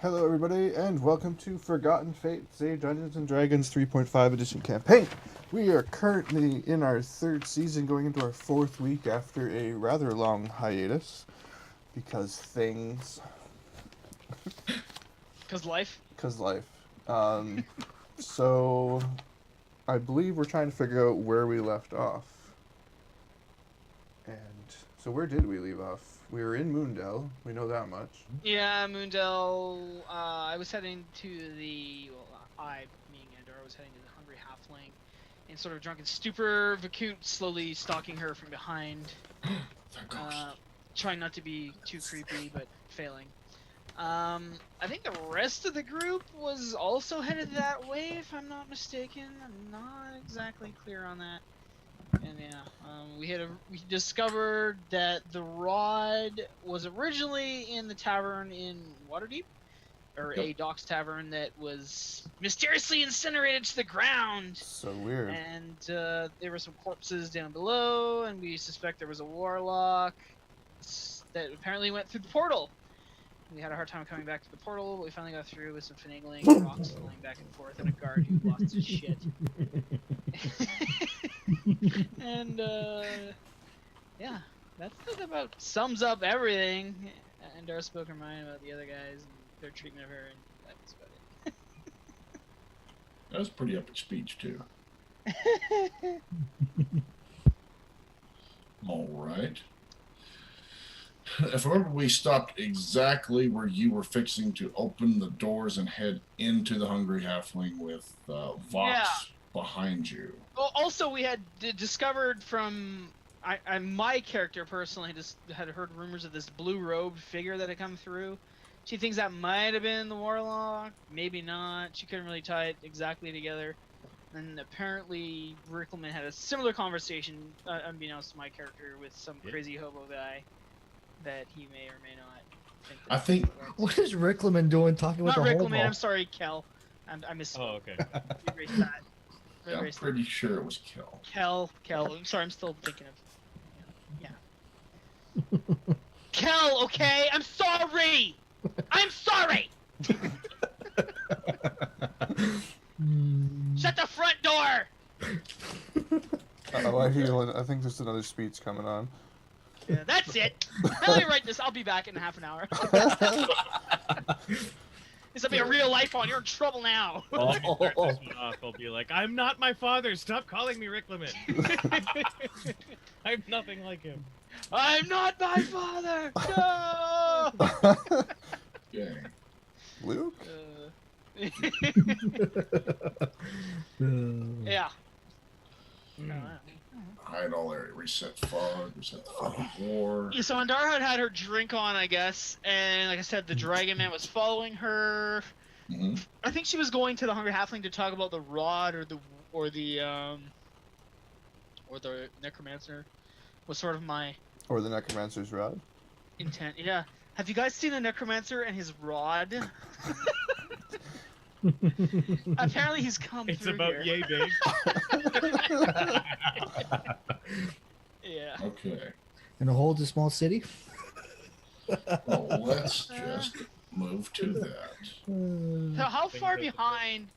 Hello everybody, and welcome to Forgotten Fates, a Dungeons & Dragons 3.5 edition campaign. We are currently in our third season, going into our fourth week after a rather long hiatus, because things... Because life? Because life. So, I believe we're trying to figure out where we left off. And, so where did we leave off? We were in Moondell, we know that much. Yeah, Moondell, I was heading to the, being Andara, was heading to the Hungry Halfling, in sort of drunken stupor, Vakut slowly stalking her from behind, trying not to be too creepy, but failing. I think the rest of the group was also headed that way, if I'm not mistaken. I'm not exactly clear on that. And yeah, we discovered that the rod was originally in the tavern in Waterdeep, or a docks tavern that was mysteriously incinerated to the ground. So weird. And there were some corpses down below, and we suspect there was a warlock that apparently went through the portal. We had a hard time coming back to the portal, but we finally got through with some finagling, rocks flying back and forth, and a guard who lost his shit. And yeah, that about sums up everything. And Dara spoke her mind about the other guys and their treatment of her, and that was about it. That was a pretty epic speech too. All right. If I remember, we stopped exactly where you were fixing to open the doors and head into the Hungry Halfling with Vox behind you. Well, also, we had discovered from my character personally just had heard rumors of this blue-robed figure that had come through. She thinks that might have been the warlock, maybe not. She couldn't really tie it exactly together. And apparently, Rickleman had a similar conversation, unbeknownst to my character, with some crazy hobo guy that he may or may not think. I think. What is Rickleman doing talking with Not the Rickleman, hobo? I'm sorry, Kel. I missed. Oh, okay. Erase that. I'm pretty sure it was Kel. Kel. I'm sorry, I'm still thinking of. Yeah. Kel, okay? I'm sorry! I'm sorry! Shut the front door! I think there's another speech coming on. Yeah, that's it. Let me write this. I'll be back in half an hour. This will be a real life one. You're in trouble now. I'll be like, I'm not my father. Stop calling me Rickleman. I'm nothing like him. I'm not my father. No. Dang. Luke? Yeah. Hide all area. Reset fog. Reset the fog of war. Yeah, so Andara had her drink on, I guess, and like I said, the Dragon Man was following her. Mm-hmm. I think she was going to the Hungry Halfling to talk about the rod or the Necromancer. Was sort of my Or the Necromancer's rod? intent. Yeah. Have you guys seen the Necromancer and his rod? Apparently he's come It's through about here. yay big. Yeah. Okay. In a whole small city? Well, let's just move to that. So how far behind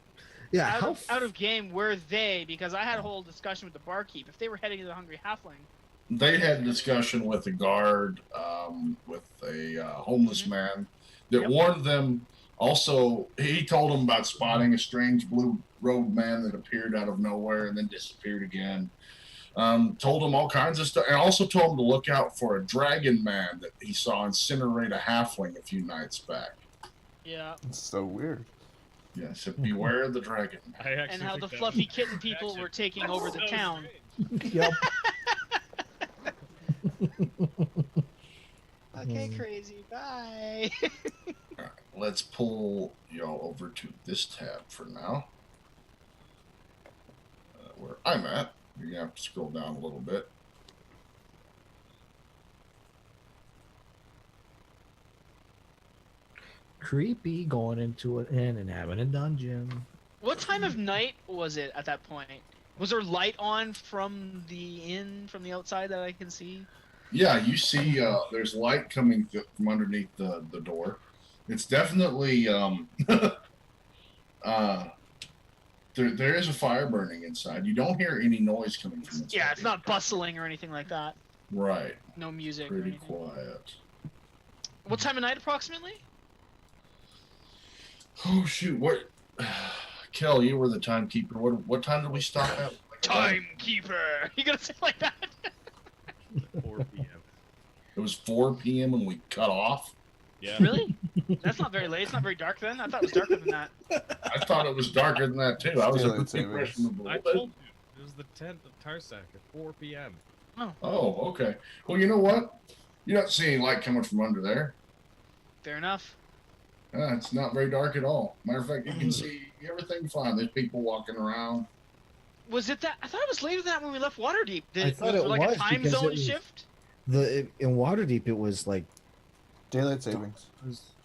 Yeah, out of game were they? Because I had a whole discussion with the barkeep. If they were heading to the Hungry Halfling. They had a discussion with a guard, with a homeless man that warned them. Also, he told them about spotting a strange blue-robed man that appeared out of nowhere and then disappeared again. Told them all kinds of stuff, and also told them to look out for a dragon man that he saw incinerate a halfling a few nights back. Yeah. It's so weird. Yeah, so beware of the dragon man. And how the fluffy kitten people were taking over the town. Yep. Okay, crazy. Bye. All right, let's pull y'all over to this tab for now. Where I'm at. You're going to have to scroll down a little bit. Creepy going into an inn and having a dungeon. What time of night was it at that point? Was there light on from the inn, from the outside that I can see? Yeah, you see there's light coming from underneath the door. It's definitely there is a fire burning inside. You don't hear any noise coming from inside. Yeah, it's not bustling or anything like that. Right. No music or Pretty anything. quiet. What time of night approximately? Oh shoot! What? Kel, you were the timekeeper. What time did we stop at? Timekeeper! You gonna say it like that? 4 p.m. It was 4 p.m. and we cut off. Yeah. Really? That's not very late. It's not very dark then. I thought it was darker than that. I thought it was darker than that too. I was under Daylight the impression of I told you. It was the 10th of Tarsak at 4 p.m. Oh, okay. Well, you know what? You don't see any light coming from under there. Fair enough. It's not very dark at all. Matter of fact, you can see everything fine. There's people walking around. Was it that? I thought it was later than that when we left Waterdeep. I thought it like a was time because it zone was- shift? In Waterdeep, it was like, Daylight savings.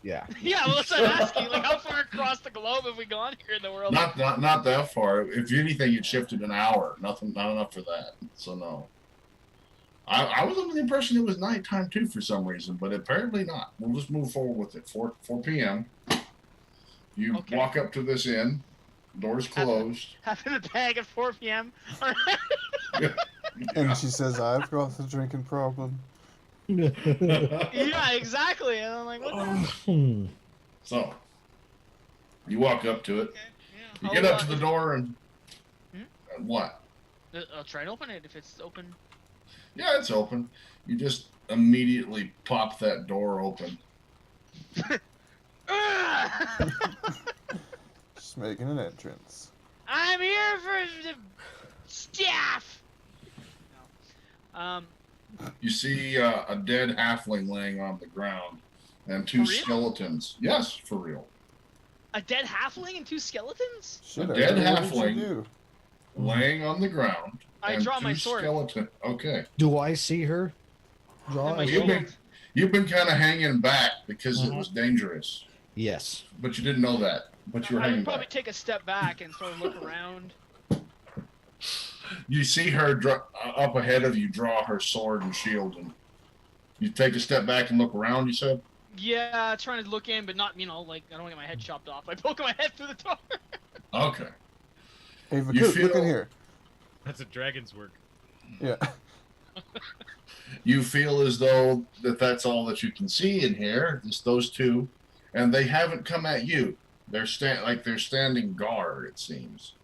yeah. Yeah, well, that's what I'm asking. Like, how far across the globe have we gone here in the world? Not that far. If anything, it shifted an hour. Not enough for that. So no. I was under the impression it was nighttime too for some reason, but apparently not. We'll just move forward with it. 4 p.m. You Okay. walk up to this inn. Doors closed. Having a bag at 4 p.m. And she says, I've got the drinking problem. Yeah, exactly. And I'm like, what the? So you walk up to it. Okay, yeah. You get up to the door and what? I'll try and open it if it's open. Yeah, it's open. You just immediately pop that door open. Just making an entrance. I'm here for the staff. No. You see a dead halfling laying on the ground and two For real? skeletons. Yes, for real. A dead halfling and 2 skeletons? Shit, A I dead don't know what you halfling. do. Laying on the ground. I and draw two my sword. Okay. Do I see her? Draw. And my a- shield. You've been kind of hanging back because it Mhm. was dangerous, Yes. but you didn't know that. But you were I hanging would probably back. take a step back and sort of look around. You see her up ahead of you draw her sword and shield, and you take a step back and look around. You said. Yeah, trying to look in, but not, like, I don't want to get my head chopped off. I poke my head through the door. Okay. Hey, You Vakut, look feel- in here. That's a dragon's work. Yeah. You feel as though that's all that you can see in here. Just those two, and they haven't come at you. They're standing guard. It seems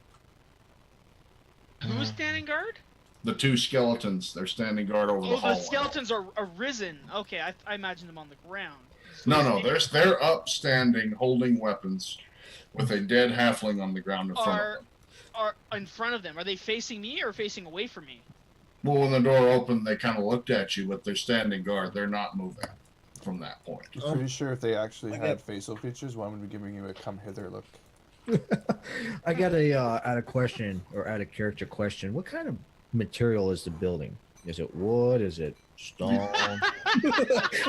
Who's standing guard? the two skeletons. They're standing guard over the Oh, the hallway. skeletons are arisen. Okay, I imagined them on the ground. So No, they they're up standing, holding weapons, with a dead halfling on the ground in front of them. are in front of them. Are they facing me or facing away from me? Well, when the door opened, they kind of looked at you, but they're standing guard. They're not moving from that point. I'm pretty sure if they actually I had get- facial features, one would be giving you a come hither look. I got a out of question or out of character question. What kind of material is the building? Is it wood? Is it stone?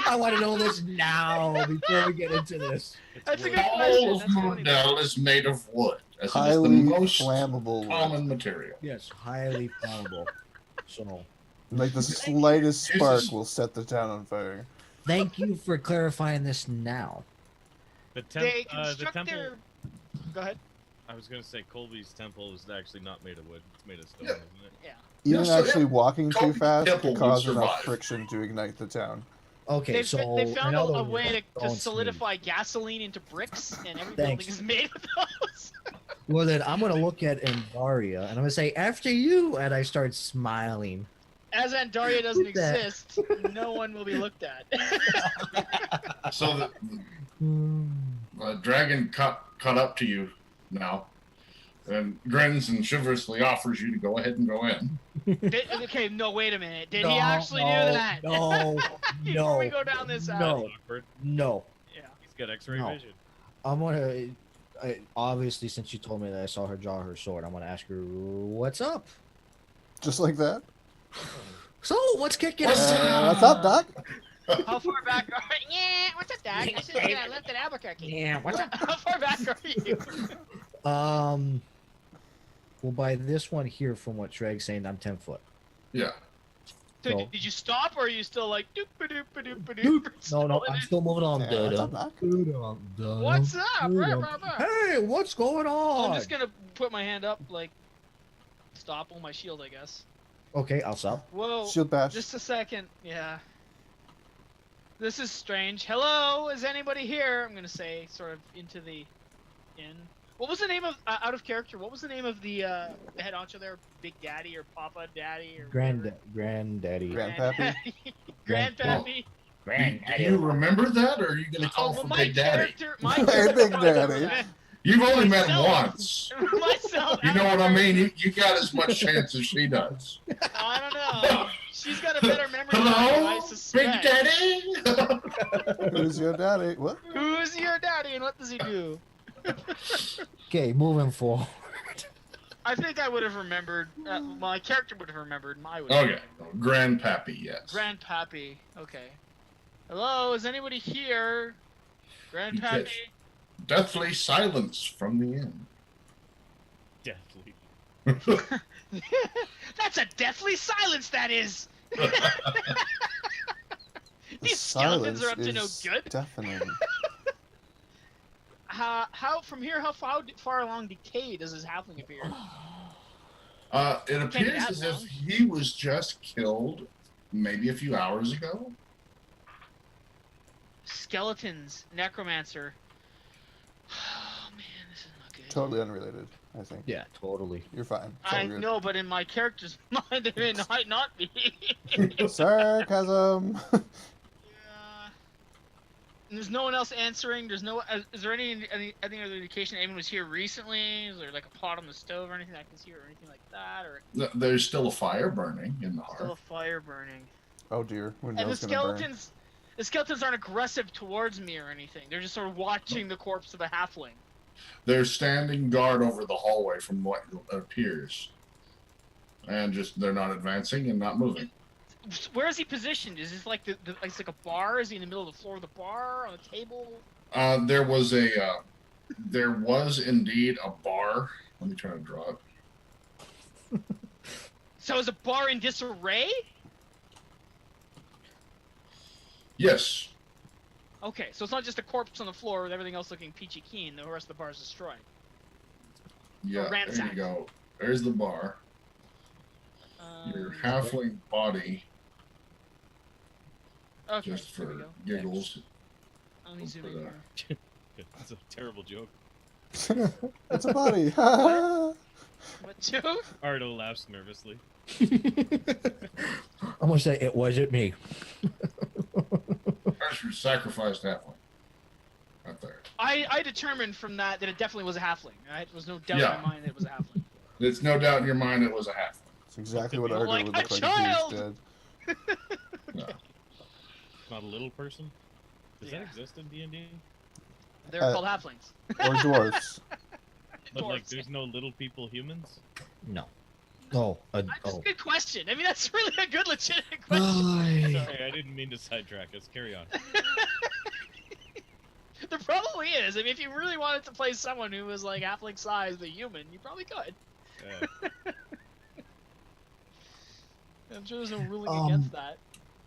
I want to know this now before we get into this. That's a wood. good All question. of That's funny. Moondale is made of wood, as it is the Highly most flammable wood. common material. Yes, highly flammable. So, Like the slightest spark Jesus. will set the town on fire. thank you for clarifying this now. The, They the construct temple. their. Go ahead. I was gonna say Colby's temple is actually not made of wood. It's made of stone, Yeah. isn't it? Yeah. Even Yeah, so actually yeah, walking too Kobe's fast temple could will cause enough survive. friction to ignite the town. Okay, They've, so they found in a other way to words, solidify gasoline into bricks, and every Thanks. building is made of those. Well, then I'm gonna look at Andaria and I'm gonna say after you, and I start smiling. As Andaria doesn't Who's that? exist, no one will be looked at. So the dragon caught up to you now, and grins and chivalrously offers you to go ahead and go in. Okay, no, wait a minute. Did No, he actually do that? No, Before we no, go down this alley. no, Awkward. no. Yeah. He's got X-ray No. vision. I'm gonna. Obviously, since you told me that I saw her draw her sword, I'm gonna ask her what's up. Just like that. So what's kicking? What's What's up, Doc? How far back are Yeah, what's up, Dad? I should have left at Albuquerque. Yeah, what's up? How far back are you? Well, by this one here, from what Sragg's saying, I'm 10 foot. Yeah. So, So- did you stop, or are you still like doop a doop a doop a Doop. doop? No, I'm still moving on. Yeah, what's up, Doc? What's up? Rah, rah, rah. Hey, what's going on? I'm just gonna put my hand up, like stop on my shield, I guess. Okay, I'll stop. Whoa. Shield bash. Just a second. Yeah. This is strange. Hello, is anybody here? I'm gonna say, sort of into the inn. What was the name of out of character? What was the name of the head honcho there? Big Daddy or Papa Daddy or Granddaddy. Grandpappy? Grandpappy. Do you remember that, or are you going to call Oh, well, for my Big Daddy? character, my Hey, character Big probably Daddy. remember You've only met him Myself. once. that. Myself. You know what I mean? You got as much chance as she does. I don't know. She's got a better memory than I do, I Hello, Big suspect. Daddy. Who's your daddy? What? Who's your daddy and what does he do? Okay, moving forward. I think I would have remembered. My character would have remembered. My would. Okay, Grandpappy, yes. Grandpappy. Okay. Hello, is anybody here? Grandpappy. Deathly silence from the inn. Deathly. That's a deathly silence. That is. The These skeletons are up to no silence good. is deafening. How from here? How far along decay does this halfling appear? It appears that as if long. he was just killed maybe a few hours ago. Skeletons, necromancer. Oh man, this is not good. Totally unrelated, I think. Yeah, totally. You're fine. It's all I good. know, but in my character's mind, it might not be. Sarcasm. Yeah. And there's no one else answering. There's no. Is there any other indication anyone was here recently? Is there like a pot on the stove or anything I can see, or anything like that, or There's still a fire burning in the still a hearth. fire burning? Oh dear. We know And the it's gonna burn. skeletons aren't aggressive towards me or anything. They're just sort of watching the corpse of a halfling. They're standing guard over the hallway from what appears. And just, they're not advancing and not moving. Where is he positioned? Is this like it's like a bar? Is he in the middle of the floor of the bar, on a table? There was indeed a bar. Let me try to draw it. So is a bar in disarray? Yes. Okay, so it's not just a corpse on the floor with everything else looking peachy keen. The rest of the bar is destroyed. Yeah, there you ransacked. go. There's the bar. Your halfling body, Okay, just there we for go. giggles. Let me zoom for in that. here. That's a terrible joke. It's a body. What joke? Ardo laughs nervously. I'm gonna say it wasn't me. There's your sacrificed halfling. Right there. I determined from that it definitely was a halfling. There was no doubt Yeah. in my mind that it was a halfling. There's no doubt in your mind it was a halfling. It's exactly what You're Ardo like would a look like child! if he was dead. Not a little person. Does Yeah. that exist in D&D? They're called halflings. Or dwarfs. But like, Dwarves. there's no little people humans. No. Oh, That's oh. a good question. I mean, that's really a good, legitimate question. Ay. Sorry, I didn't mean to sidetrack us. Carry on. There probably is. I mean, if you really wanted to play someone who was like halfling size but human, you probably could. I'm sure there's no ruling against that.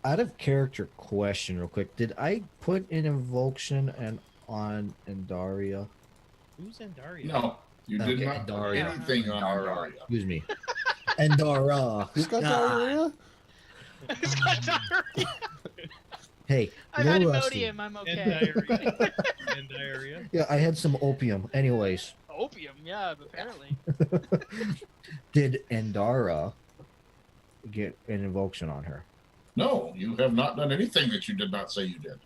Out of character question, real quick. Did I put an invocation on Andara? Who's Andara? No, you did Okay, not do Andara. anything on Andara. Excuse me. Andara. Who's got Ah. diarrhea? It's got diarrhea. Hey, I've had little rusty. Imodium. I'm And okay. diarrhea. And diarrhea. Yeah, I had some opium. Anyways, Opium, yeah, apparently. did Andara get an invocation on her? No, you have not done anything that you did not say you did.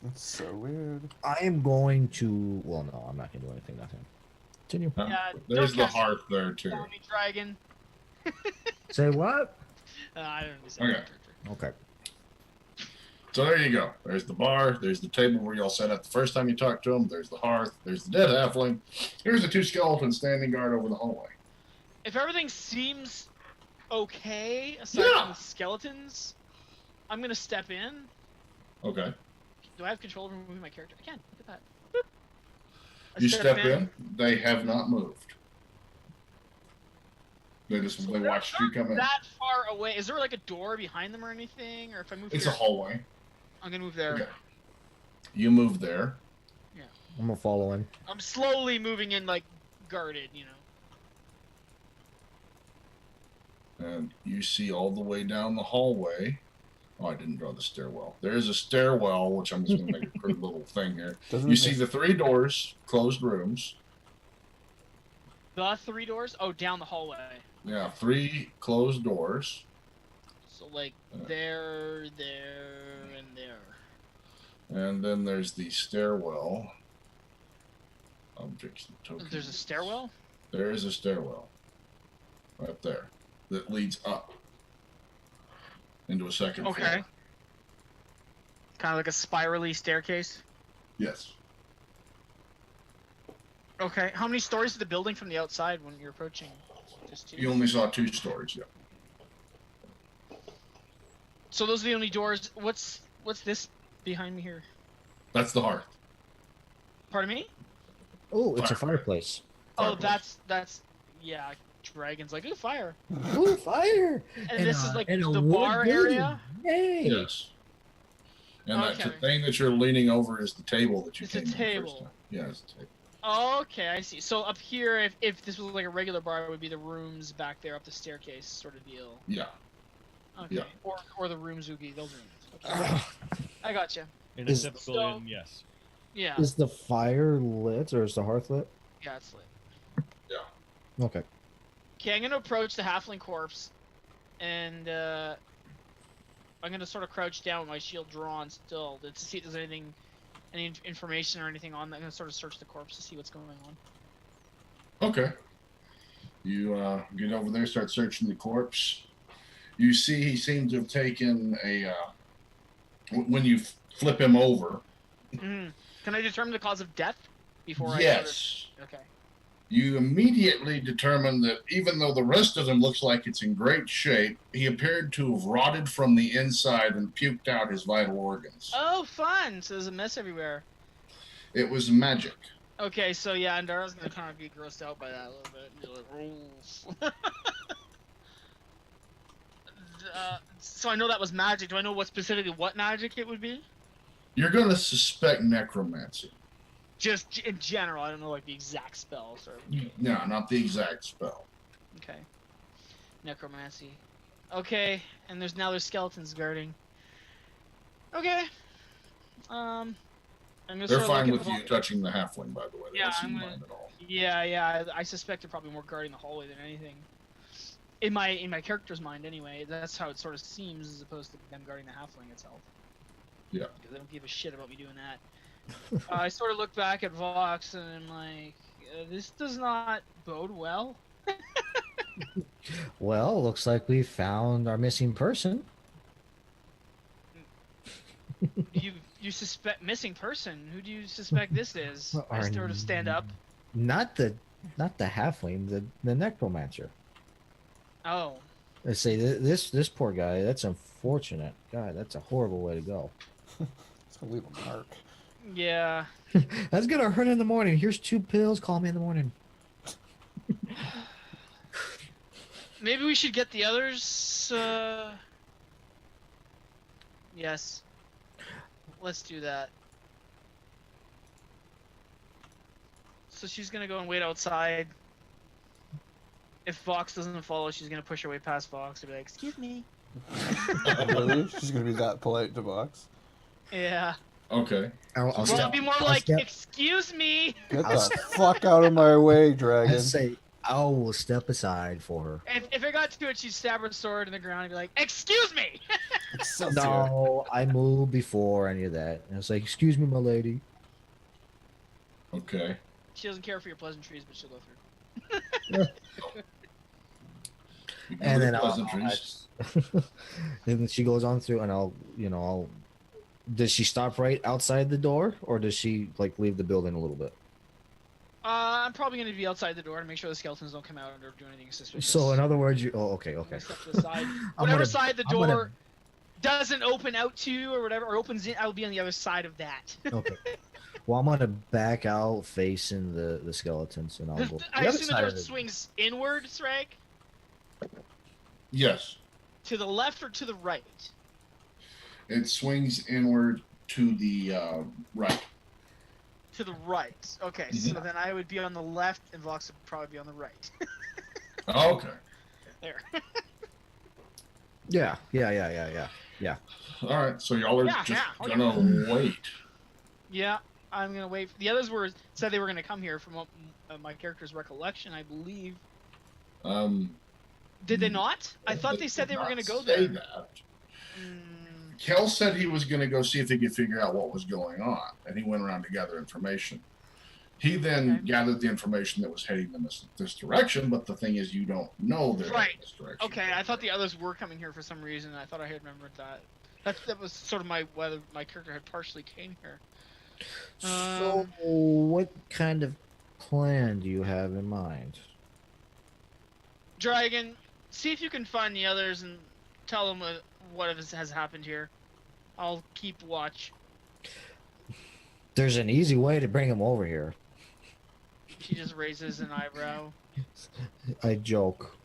That's so weird. I am going to. Well, no, I'm not going to do anything. Nothing. Continue. Huh? Yeah, There's don't the cast- hearth there too. Call me dragon. Say what? I don't understand. Okay. that character. Okay. So there you go. There's the bar. There's the table where y'all sat at the first time you talked to him. There's the hearth. There's the dead halfling. Here's the two skeletons standing guard over the hallway. If everything seems okay, aside Yeah. from the skeletons, I'm gonna step in. Okay. Do I have control over moving my character? I can. Look at that. Boop. I You step in. They have not moved. They watched you come in. That far away. Is there like a door behind them or anything? Or if I move It's here, a hallway. I'm gonna move there. Okay. You move there. I'm gonna follow him. I'm slowly moving in, like, guarded, you know. And you see all the way down the hallway. Oh, I didn't draw the stairwell. There is a stairwell, which I'm just going to make a crude little thing here. You see the 3 doors, closed rooms. The 3 doors? Oh, down the hallway. Yeah, 3 closed doors. So, like, there, and there. And then there's the stairwell. Objects and tokens. There's a stairwell? There is a stairwell. Right there. That leads up. Into a second floor. Okay. Kind of like a spirally staircase? Yes. Okay. How many stories is the building from the outside when you're approaching? Just 2? You only saw 2 stories, yeah. So those are the only doors. What's this behind me here? That's the hearth. Pardon me? Oh, it's a fireplace. Oh, that's yeah. Dragon's like, ooh, fire. Ooh, fire! And this is like and a the wood bar building. area. Yay! Yes. And Okay. that thing that you're leaning over is the table that you It's a came in the table. first time. Yeah, it's a table. Okay, I see. So up here, if this was like a regular bar, it would be the rooms back there up the staircase sort of deal. Yeah. Okay. Yeah. Or the rooms would be those rooms. Okay. I gotcha. In a Is- typical So- inn, yes. Yeah. Is the fire lit or is the hearth lit? Yeah, it's lit. Okay. Okay, I'm gonna approach the halfling corpse, and I'm gonna sort of crouch down with my shield drawn still to see if there's any information or anything on that. I'm gonna sort of search the corpse to see what's going on. Okay. You get over there, start searching the corpse. You see he seems to have taken a... when you flip him over... Can I determine the cause of death before Yes. I... Okay. You immediately determine that even though the rest of him looks like it's in great shape, he appeared to have rotted from the inside and puked out his vital organs. Oh, fun! So there's a mess everywhere. It was magic. Okay, so yeah, Andara's gonna kind of be grossed out by that a little bit. Be like, "Oh." So I know that was magic. Do I know specifically what magic it would be? You're going to suspect necromancy. Just in general, I don't know like the exact spells or. No, not the exact spell. Okay. Necromancy. Okay, and there's skeletons guarding. Okay. I'm gonna They're sort of fine look with at you touching the halfling, by the way. They Yeah, don't seem I'm to gonna- mind at all. Yeah. I suspect they're probably more guarding the hallway than anything. In my character's mind, anyway. That's how it sort of seems, as opposed to them guarding the halfling itself. Yeah. Because they don't give a shit about me doing that. I sort of look back at Vox and I'm like, this does not bode well. Well, looks like we found our missing person. You suspect missing person? Who do you suspect this is? I Our- sort of stand up. Not the halfling, the necromancer. Oh. Let's say this poor guy. That's unfortunate. God, that's a horrible way to go. It's gonna leave a mark. Yeah. That's gonna hurt in the morning. Here's 2 pills. Call me in the morning. Maybe we should get the others. Yes. Let's do that. So she's gonna go and wait outside. If Vox doesn't follow, she's gonna push her way past Vox and be like, "Excuse me." Really? She's gonna be that polite to Vox. Yeah. Okay. I'll Well, step. it'd be more I'll like, step- "Excuse me." Get I'll the fuck out of my way, I dragon. say I will step aside for her. If it got to it, she'd stab her sword in the ground and be like, "Excuse me." Excelsior. No, I moved before any of that. And I was like, "Excuse me, my lady." Okay. She doesn't care for your pleasantries, but she'll go through. You can And do then pleasantries. and then she goes on through, and I'll. Does she stop right outside the door, or does she like leave the building a little bit? I'm probably gonna be outside the door to make sure the skeletons don't come out or do anything suspicious. So in other words, you. Oh, okay. I'm gonna step to the side. I'm Whatever gonna- side the I'm gonna- door doesn't open out to or whatever, or opens in, I will be on the other side of that. Okay. Well, I'm gonna back out facing the skeletons, and I'll go. I the other assume the side door of it. swings inward, Sragg? Yes. To the left or to the right? It swings inward to the right. To the right. Okay, so then I would be on the left, and Vox would probably be on the right. Okay. There. Yeah. All right. So y'all are Yeah, just yeah. gonna wait. Yeah, I'm gonna wait. The others said they were gonna come here from what, my character's recollection, I believe. Did they not? I thought they said they were gonna go say there. That. Mm, Kel said he was going to go see if he could figure out what was going on, and he went around to gather information. He then gathered the information that was heading them this direction, but the thing is, you don't know they're heading this direction. Okay, I thought the others were coming here for some reason. I thought I had remembered that. That was sort of whether my character had partially came here. So, what kind of plan do you have in mind? Dragon, see if you can find the others and tell them what has happened here. I'll keep watch. There's an easy way to bring them over here. She just raises an eyebrow. I joke.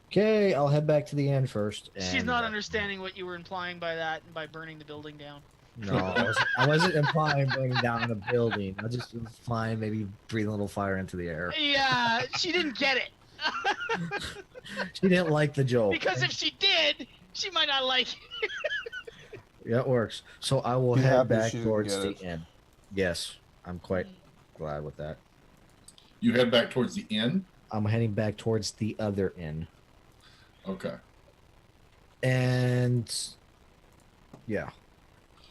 Okay, I'll head back to the inn first. She's not understanding what you were implying by that and by burning the building down. No, I wasn't implying bringing down a building. I just implying maybe breathing a little fire into the air. Yeah, she didn't get it. She didn't like the joke. Because if she did, she might not like it. Yeah, it works. So I will Be head happy back she didn't towards get the it. inn. Yes, I'm quite glad with that. You head back towards the inn? I'm heading back towards the other inn. Okay. And yeah,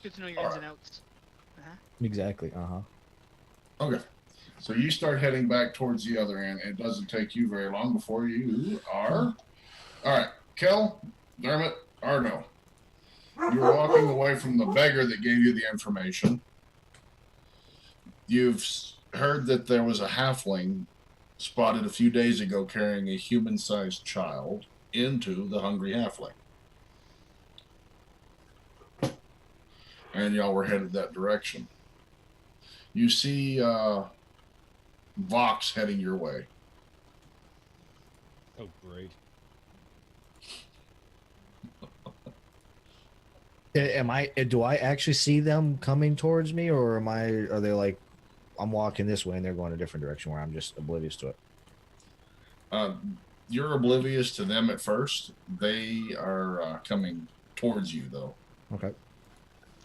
Good to know your ins and outs. exactly. Okay. So you start heading back towards the other end. It doesn't take you very long before you are... All right. Kel, Dermot, Ardo. You're walking away from the beggar that gave you the information. You've heard that there was a halfling spotted a few days ago carrying a human-sized child into the hungry halfling. And y'all were headed that direction. You see Vox heading your way. Oh, great. Do I actually see them coming towards me, or are they like, I'm walking this way and they're going a different direction where I'm just oblivious to it? You're oblivious to them at first. They are coming towards you, though. Okay.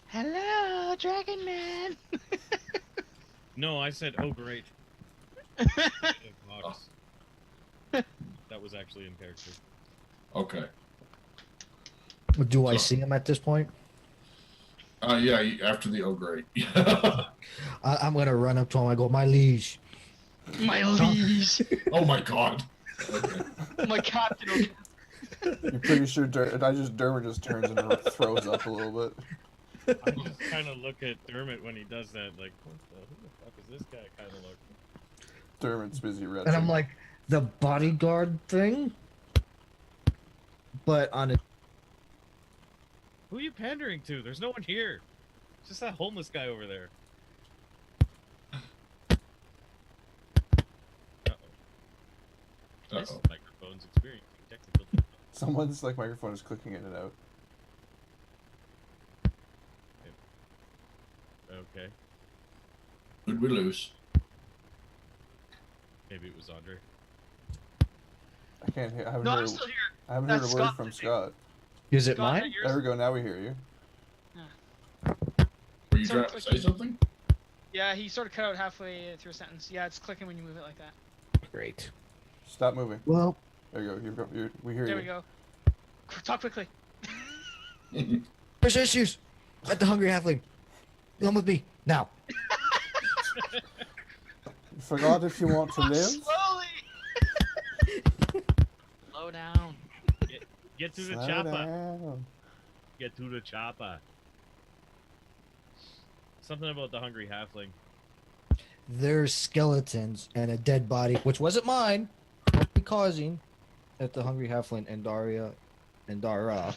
Hello, Dragon Man. No, I said, oh, great. Vox. That was actually in character. Okay. Do I see them at this point? Yeah, after the oh great. I'm gonna run up to him. I go, my liege. My liege. Oh my god. Okay. My captain. You're pretty sure Dermot just turns and throws up a little bit. I just kind of look at Dermot when he does that, like, who the fuck is this guy kind of look? Dermot's busy retching. And I'm like, the bodyguard thing? But on a... Who are you pandering to? There's no one here. It's just that homeless guy over there. This microphone's experiencing technical difficulties. Someone's microphone is clicking in and out. Okay. Who'd we lose? Maybe it was Andre. I can't hear. I haven't No, heard. I'm still here. I haven't heard a That's word Scott, from I think. Scott. Is it Scott, mine? yours? There we go. Now we hear you. Were you Sorry, trying to say something? Yeah, he sort of cut out halfway through a sentence. Yeah, it's clicking when you move it like that. Great. Stop moving. Well, There you go. We hear There you. we go. Talk quickly. there's issues at the Hungry Halfling. Come with me now. You forgot if you want to Walk live. slowly. Slow down. Get to the Slow chopper. down. Get to the chopper. Something about the hungry halfling. There's skeletons and a dead body, which wasn't mine, causing at the Hungry Halfling Andara.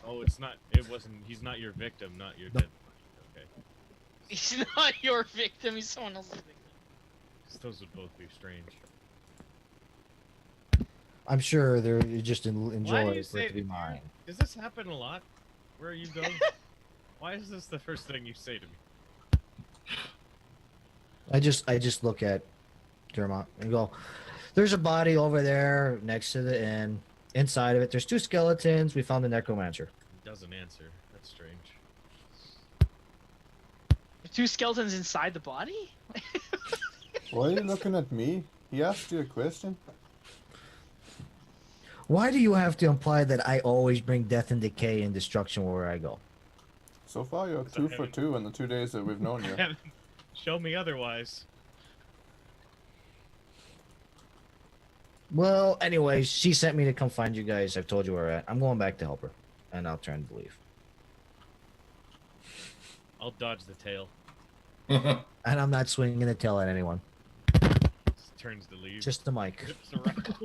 Oh, it's not. It wasn't. He's not your victim. Not your dead. Okay. He's not your victim. He's someone else's victim. 'Cause those would both be strange. I'm sure they're just Why do enjoy you for it say to be mine. Does this happen a lot? Where you go? Why is this the first thing you say to me? I just look at Dermot and go, "There's a body over there next to the inn. Inside of it, there's 2 skeletons. We found the necromancer." He doesn't answer. That's strange. 2 skeletons inside the body? Why are you looking at me? He asked you a question. Why do you have to imply that I always bring death and decay and destruction where I go? So far, you're 2 for 2 in the 2 days that we've known you. Show me otherwise. Well, anyways, she sent me to come find you guys. I've told you where we're at. I'm going back to help her, and I'll turn to leave. I'll dodge the tail. And I'm not swinging the tail at anyone. Just turns to leave. Just the mic. Zips around.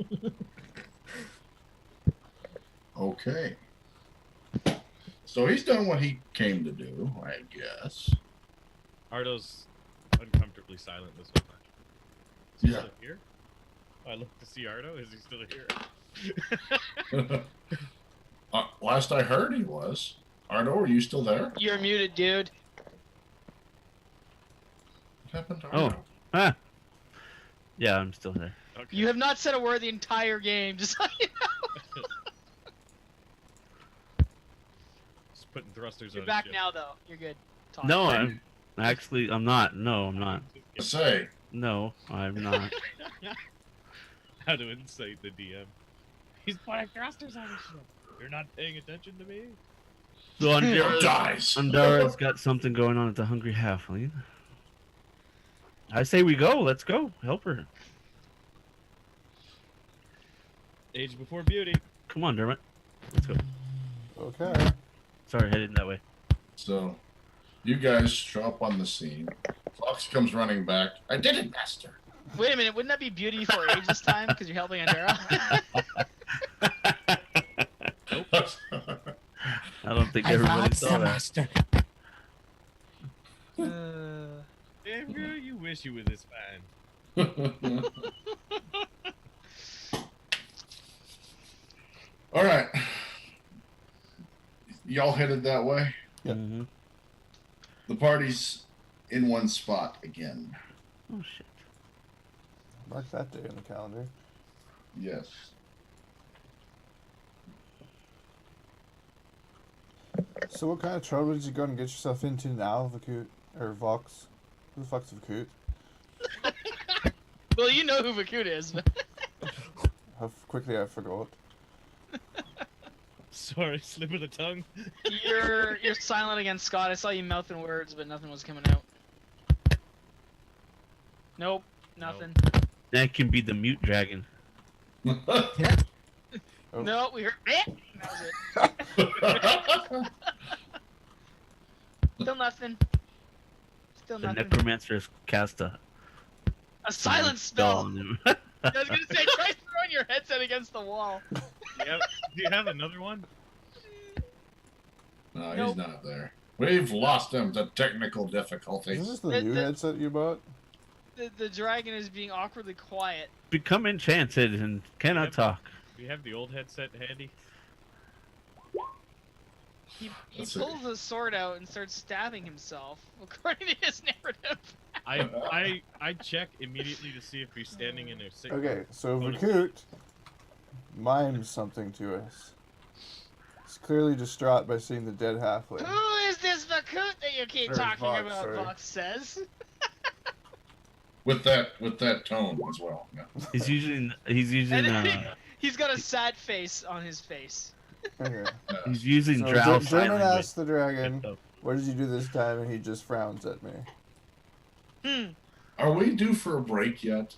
Okay. So he's done what he came to do, I guess. Ardo's uncomfortably silent this whole time. Is he Yeah. still here? Oh, I look to see Ardo. Is he still here? Last I heard, he was. Ardo, are you still there? You're muted, dude. What happened to Oh. Ardo? Ah. Yeah, I'm still there. Okay. You have not said a word the entire game. Just so you know. Just putting thrusters You're on back his now, though. You're good. Talk. No, I'm not. No, I'm not. ship. Say, No, I'm not. How to incite the DM. He's putting thrusters on his ship. You're not paying attention to me? So Andara dies. Andara's got something going on at the Hungry Halfling. I say we go. Let's go. Help her. Age before beauty. Come on, Dermot. Let's go. Okay. Sorry, headed that way. So, you guys show up on the scene. Fox comes running back. I did it, master. Wait a minute. Wouldn't that be beauty before age this time? Because you're helping Andara? I don't think everybody saw that. master. Andrew, you wish you were this fine. All right. Y'all headed that way? Yeah. Mm-hmm. The party's in one spot again. Oh shit. Mark that day on the calendar. Yes. So what kind of trouble did you go and get yourself into now, Vakut? Or Vox? Who the fuck's Vakut? Well, you know who Vakut is. How quickly I forgot. Sorry, slip of the tongue. You're silent against Scott. I saw you mouthing words, but nothing was coming out. Nope, nothing. That can be the mute dragon. Oh. No, we heard it. That was it. Still nothing. Still The nothing. necromancer has cast a A silence spell. on him. I was gonna say, try throwing your headset against the wall. Do you have another one? No, he's Nope. not there. We've lost him to technical Isn't difficulties. this the The- new the- headset you bought? The dragon is being awkwardly quiet. Become enchanted and cannot talk. Do you have the old headset handy? He Let's see. pulls his sword out and starts stabbing himself, according to his narrative. I check immediately to see if he's standing in a sick. Okay, so bonus. Vakut mimes something to us. He's clearly distraught by seeing the dead halfling. Who is this Vakut that you keep Or talking Vox, about? sorry. Vox says. With that tone as well. Yeah. He's using He's got a sad face on his face. Okay. he's using So drow sign Dermot language. asks the dragon, "What did you do this time?" And he just frowns at me. Are we due for a break yet?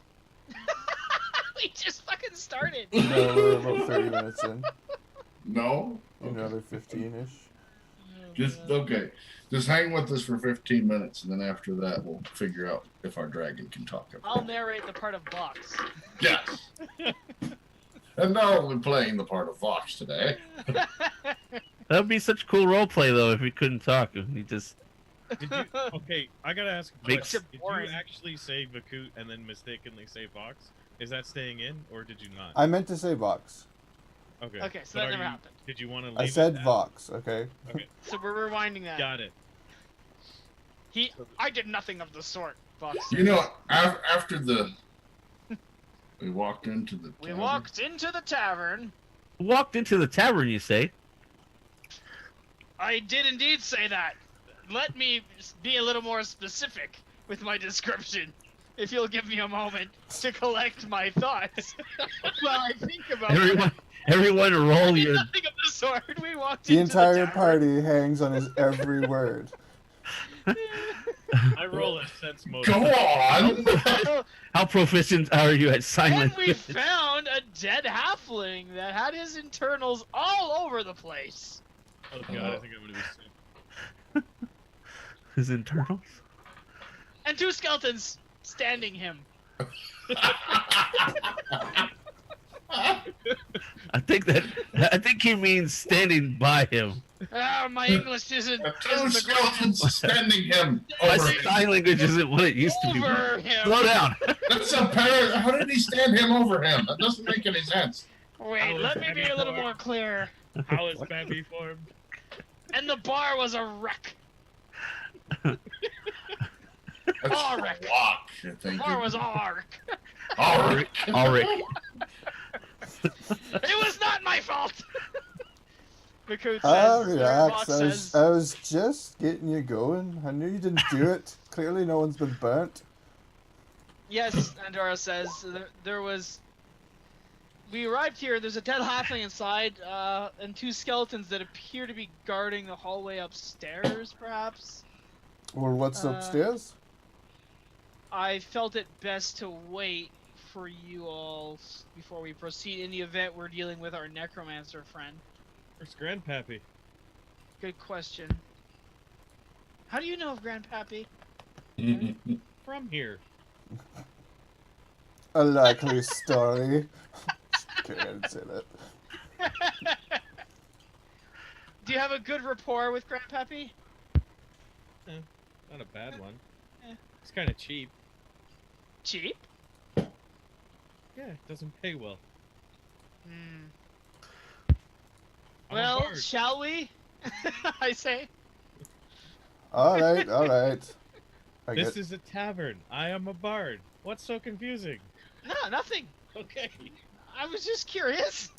We just fucking started. No, we're about 30 minutes in. No? Another 15-ish. Just okay. Just hang with us for 15 minutes, and then after that, we'll figure out if our dragon can talk. I'll narrate the part of Vox. Yes. And now we're playing the part of Vox today. That would be such cool roleplay though if he couldn't talk. If he just Did you? Okay, I gotta ask a Makes- question. Did you boring. actually say Vakut and then mistakenly say Vox? Is that staying in, or did you not? I meant to say Vox. Okay. Okay, so but that are never you- happened. Did you want to leave I it said at- Vox, okay? Okay, So we're rewinding that. got it. I did nothing of the sort, Fox. You know, after we walked into the We tavern. walked into the tavern. Walked into the tavern, you say? I did indeed say that. Let me be a little more specific with my description, if you'll give me a moment to collect my thoughts. While I think about Everyone roll your. nothing of the sort. We walked The into entire the tavern. party hangs on his every word. I roll a sense motive. Go on. How proficient are you at sign And we language? found a dead halfling that had his internals all over the place. Oh god, I think I'm gonna be sick. His internals? And 2 skeletons standing him. I think he means standing by him. Ah, my English isn't, The two isn't the skeletons standing him My over him. sign language isn't what it used to be. over him. Slow down. That's a How did he stand him over him? That doesn't make any sense. Wait, let me be a little more clear. How is Babby formed? And the bar was a wreck. That's Alric. Walk, I The think. bar was arc. Alric. Alric. It was not my fault. Makut Ah, says, relax. Fox I says, was just getting you going. I knew you didn't do it. Clearly no one's been burnt. yes, Andara says, there was... We arrived here, there's a dead halfling inside, and 2 skeletons that appear to be guarding the hallway upstairs, perhaps. Or what's upstairs? I felt it best to wait for you all before we proceed in the event we're dealing with our necromancer friend. Where's Grandpappy? Good question. How do you know of Grandpappy? From here. A likely story. Okay, I didn't say that. Do you have a good rapport with Grandpappy? Not a bad one. Eh. It's kind of cheap. Cheap? Yeah, it doesn't pay well. Hmm. I'm a Well, bard. shall we? I say. Alright, alright. This is a tavern. I am a bard. What's so confusing? No, nothing. Okay. I was just curious.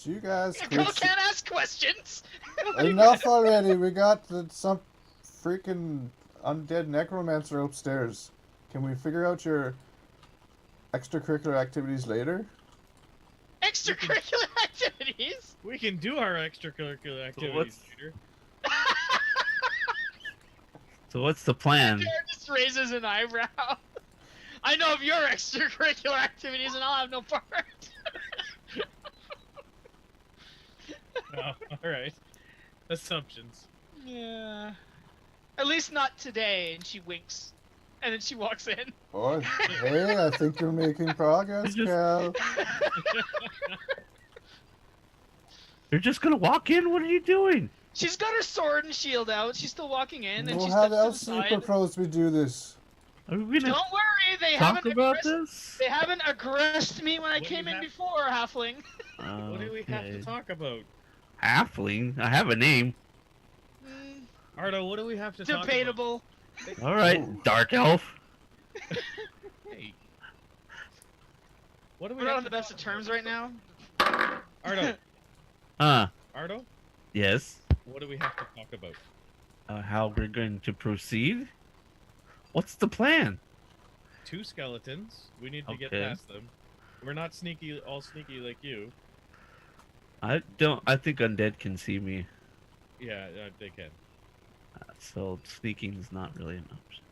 You guys A girl quit. can't ask questions. Enough already. We got some freaking undead necromancer upstairs. Can we figure out your extracurricular activities later? Extracurricular activities? We can do our extracurricular activities later. So what's the plan? Darren just raises an eyebrow. I know of your extracurricular activities and I'll have no part. Oh, alright. Assumptions. Yeah. At least not today. And she winks. And then she walks in. Oh, hey, I think you're making progress, Just- Cal. You're just gonna walk in? What are you doing? She's got her sword and shield out. She's still walking in. And Well, she how steps to the else do you side. propose we do this? Are we gonna Don't worry. They talk haven't about aggressed, this? They haven't aggressed me when I What do you came in have- before, Halfling. What do we have to Okay. talk about? Halfling? I have a name. Mm, Ardo, what do we have to talk debatable. All right, Oh. dark elf. about? Hey. What do we We're not have on the to best of talk terms right now. about? Ardo, Ardo, Yes. what do we have to talk about? How we're going to proceed? What's the plan? 2 skeletons. We need to get Okay. past them. We're not all sneaky like you. I think undead can see me, Yeah, they can. so sneaking is not really an option.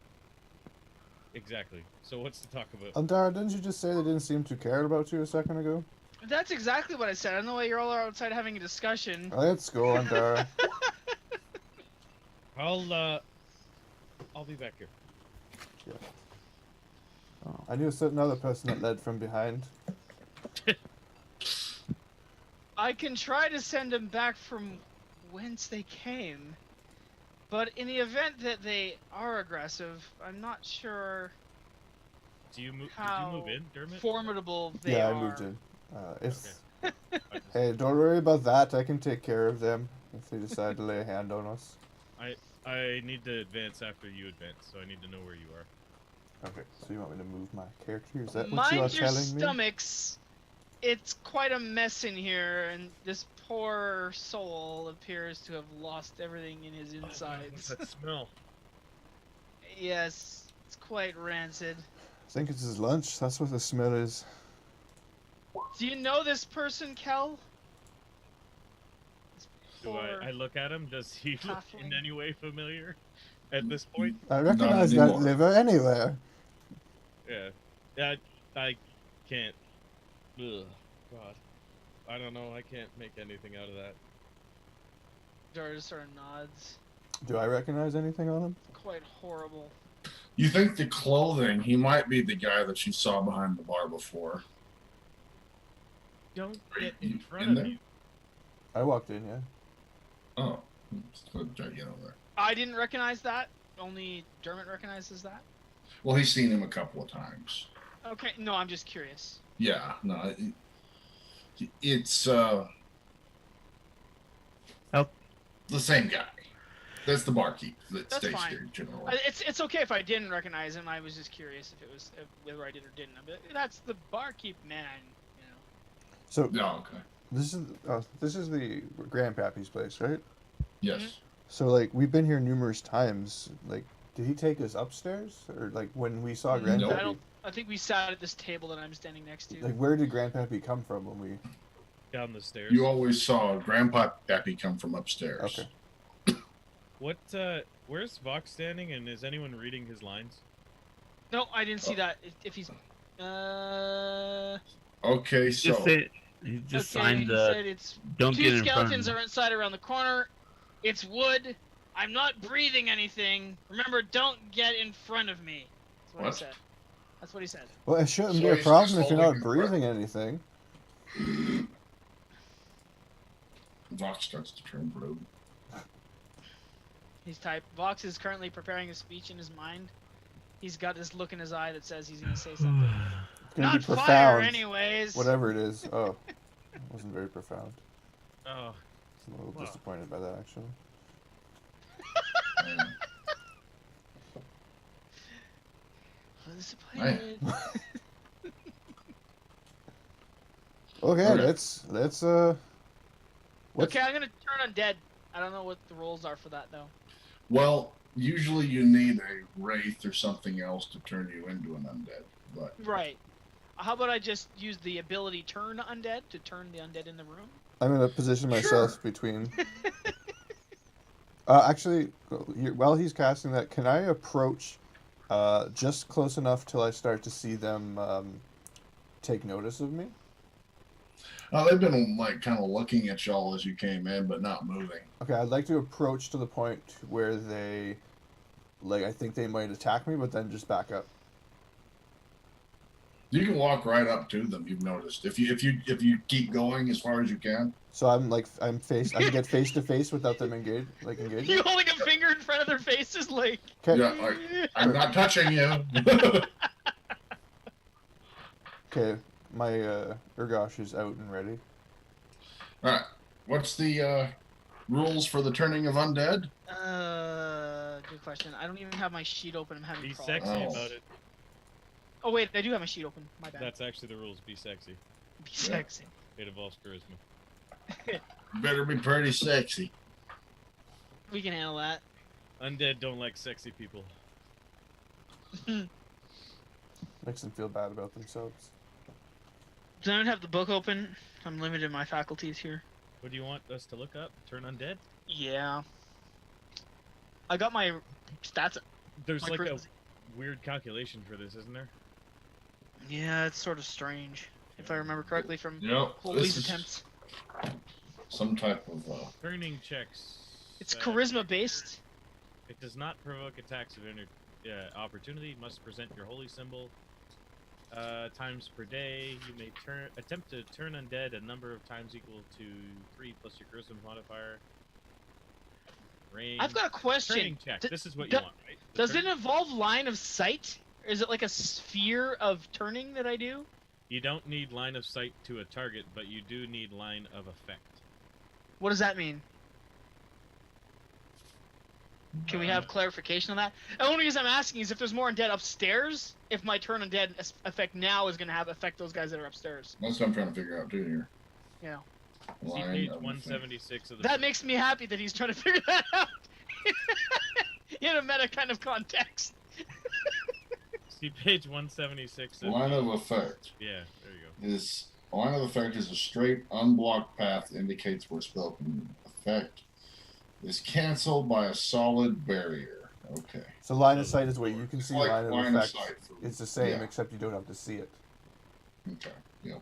Exactly. So what's to talk about? Andara, didn't you just say they didn't seem to care about you a second ago? That's exactly what I said. I don't know why you're all outside having a discussion. Let's go, Andara. I'll be back here. I knew a certain other person that led from behind. I can try to send them back from whence they came. But in the event that they are aggressive, I'm not sure Did you move how in, Dermot? formidable they Yeah, are. I moved in. If I just- Hey, don't worry about that. I can take care of them if they decide to lay a hand on us. I need to advance after you advance, so I need to know where you are. Okay, so you want me to move my character? Is that what Mind you are your telling me? stomachs. It's quite a mess in here, and this poor soul appears to have lost everything in his insides. What's that smell? Yes, it's quite rancid. I think it's his lunch. That's what the smell is. Do you know this person, Kel? This Do poor- I look at him? Does he look in Halfling. any way familiar at this point? I recognize that anymore. liver anywhere. Yeah. I can't. Ugh. God. I don't know. I can't make anything out of that. Dara sort of nods. Do I recognize anything on him? Quite horrible. You think the clothing? He might be the guy that you saw behind the bar before. Don't Are get you in front in of there? me. I walked in, yeah. Oh, let's try to get over there. I didn't recognize that. Only Dermot recognizes that. Well, he's seen him a couple of times. Okay, no, I'm just curious. Yeah, no, it's Oh. the same guy. That's the barkeep that That's stays fine. here generally. It's okay if I didn't recognize him. I was just curious if whether I did or didn't. But that's the barkeep man, you know. So No, okay. this is the Grandpappy's place, right? Yes. So like we've been here numerous times. Like, did he take us upstairs, or like when we saw Mm, Grandpappy? I think we sat at this table that I'm standing next to. Like, where did Grandpappy come from when we? Down the stairs. You always saw Grandpa Pappy come from upstairs. Okay. What? Where's Vox standing? And is anyone reading his lines? No, I didn't see that. If he's, Okay, so Just say, he just okay, signed he the. said it's Don't get two in front of skeletons me. are inside around the corner. It's wood. I'm not breathing anything. Remember, don't get in front of me. That's what, What? he said. That's what he said. Well, it shouldn't So be a he's problem just if you're holding not his breath. breathing anything. Vox starts to turn blue. He's Vox is currently preparing a speech in his mind. He's got this look in his eye that says he's gonna say something. It's gonna Not be fire, profound. anyways. Whatever it is. Oh, it wasn't very profound. Oh, I'm a little Wow. disappointed by that, actually. And Disappointed. Okay, Okay. let's what's Okay, I'm gonna turn undead. I don't know what the rules are for that though. well, usually you need a wraith or something else to turn you into an undead. But Right. How about I just use the ability turn undead to turn the undead in the room? I'm gonna position myself Sure. between. Actually, while he's casting that, can I approach just close enough till I start to see them take notice of me? they've been like kind of looking at y'all as you came in, but not moving. Okay, I'd like to approach to the point where they, like, I think they might attack me, but then just back up. You can walk right up to them. You've noticed if you keep going as far as you can. So I'm like, I can get face to face without them engaging. You holding a finger in front of their faces like Okay, Yeah, I'm not touching you. okay, my Urgosh is out and ready. All right. What's the rules for the turning of undead? Good question. I don't even have my sheet open. I'm having be problems. sexy Oh. about it. Oh wait, I do have my sheet open. My bad. That's actually the rules. Be sexy. Be sexy. It involves charisma. Better be pretty sexy. We can handle that. Undead don't like sexy people. Makes them feel bad about themselves. Does anyone have the book open? I'm limited in my faculties here. What do you want us to look up? Turn undead? Yeah. I got my stats. There's My like a charisma- weird calculation for this, isn't there? Yeah, it's sort of strange. If I remember correctly from Yep. Holy's This is attempts. some type of. Turning checks. It's charisma based. It does not provoke attacks of opportunity. Must present your holy symbol. Times per day. You may attempt to turn undead a number of times equal to 3 plus your charisma modifier. range. I've got a question. Turning check. D- This is what d- you want, right? The Does it turn- involve line of sight? Or is it like a sphere of turning that I do? You don't need line of sight to a target, but you do need line of effect. What does that mean? Can we have clarification on that? The only reason I'm asking is if there's more undead upstairs, if my turn undead effect now is going to affect those guys that are upstairs. That's what I'm trying to figure out too here. Yeah. See Line page of 176 of the. That makes me happy that he's trying to figure that out. In a meta kind of context. See page 176 of. line of effect Yeah, there you go. is line of effect is a straight unblocked path that indicates where spell can affect is canceled by a solid barrier. Okay. So line of sight is what you can see. Like Line of line of effect sight for- it's the same, yeah. except you don't have to see it. Okay. Yeah.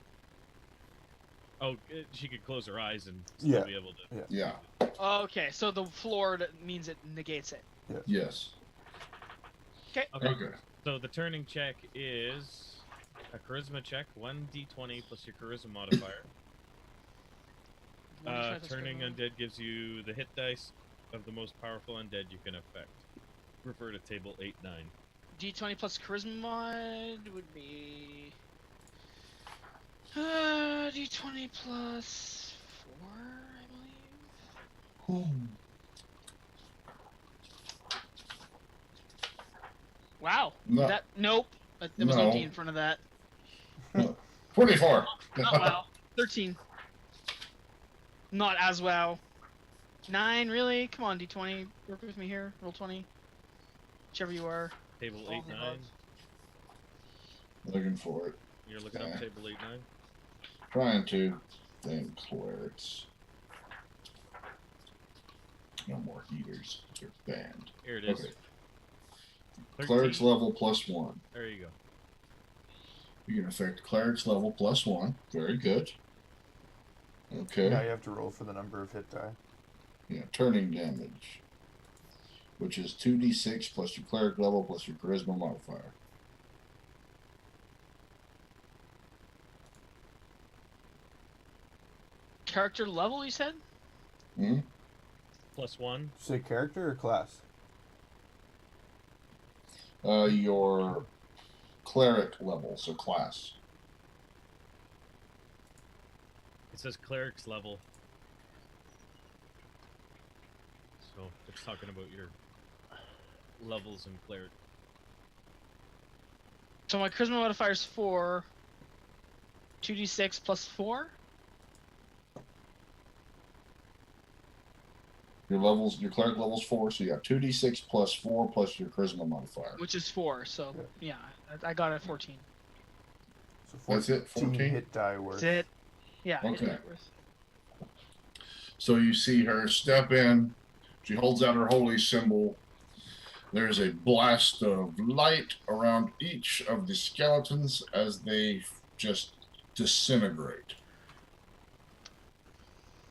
Oh, she could close her eyes and still Yeah. be able to. Yeah. Okay, so the floor means it negates it. Yes. Okay. Okay. So the turning check is a charisma check, 1d20 plus your charisma modifier. Turning undead gives you the hit dice of the most powerful undead you can affect. Refer to table 8-9. D20 plus charisma mod would be D20 plus 4, I believe. Wow. No. Nope. There was no No. D in front of that. 24. Oh wow. 13. Not as well. 9, really? Come on, D20. Work with me here. Roll 20. Whichever you are. Table All 8-9. the above. Looking for it. You're looking up table 8-9. Trying to. Then clerics. No more heaters. They're banned. Here it is. Okay. 13. Clerics level +1. There you go. You can affect clerics level +1. Very good. Okay. Now you have to roll for the number of hit die. Yeah, turning damage. Which is 2d6 plus your cleric level plus your charisma modifier. Character level, you said? Hmm? +1. Say character or class? Your cleric level, so class. It says cleric's level. So it's talking about your levels in cleric. So my charisma modifier is 4. 2d6 plus 4? Your cleric level's 4, so you got 2d6 plus 4 plus your charisma modifier. Which is 4, so yeah, I got it at 14. So That's it, 14? hit die worth. That's it. Yeah, Okay. hit worth. So you see her step in. She holds out her holy symbol. There's a blast of light around each of the skeletons as they just disintegrate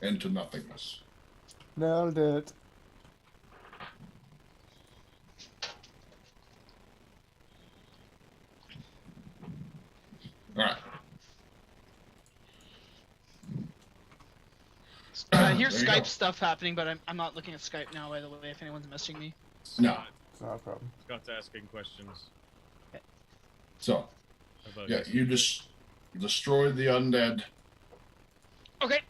into nothingness. Nailed it. All right. I hear There you Skype go. stuff happening, but I'm not looking at Skype now, by the way, if anyone's messaging me. No. It's not a problem. Scott's asking questions So, about yeah, his- you just destroyed the undead. Okay.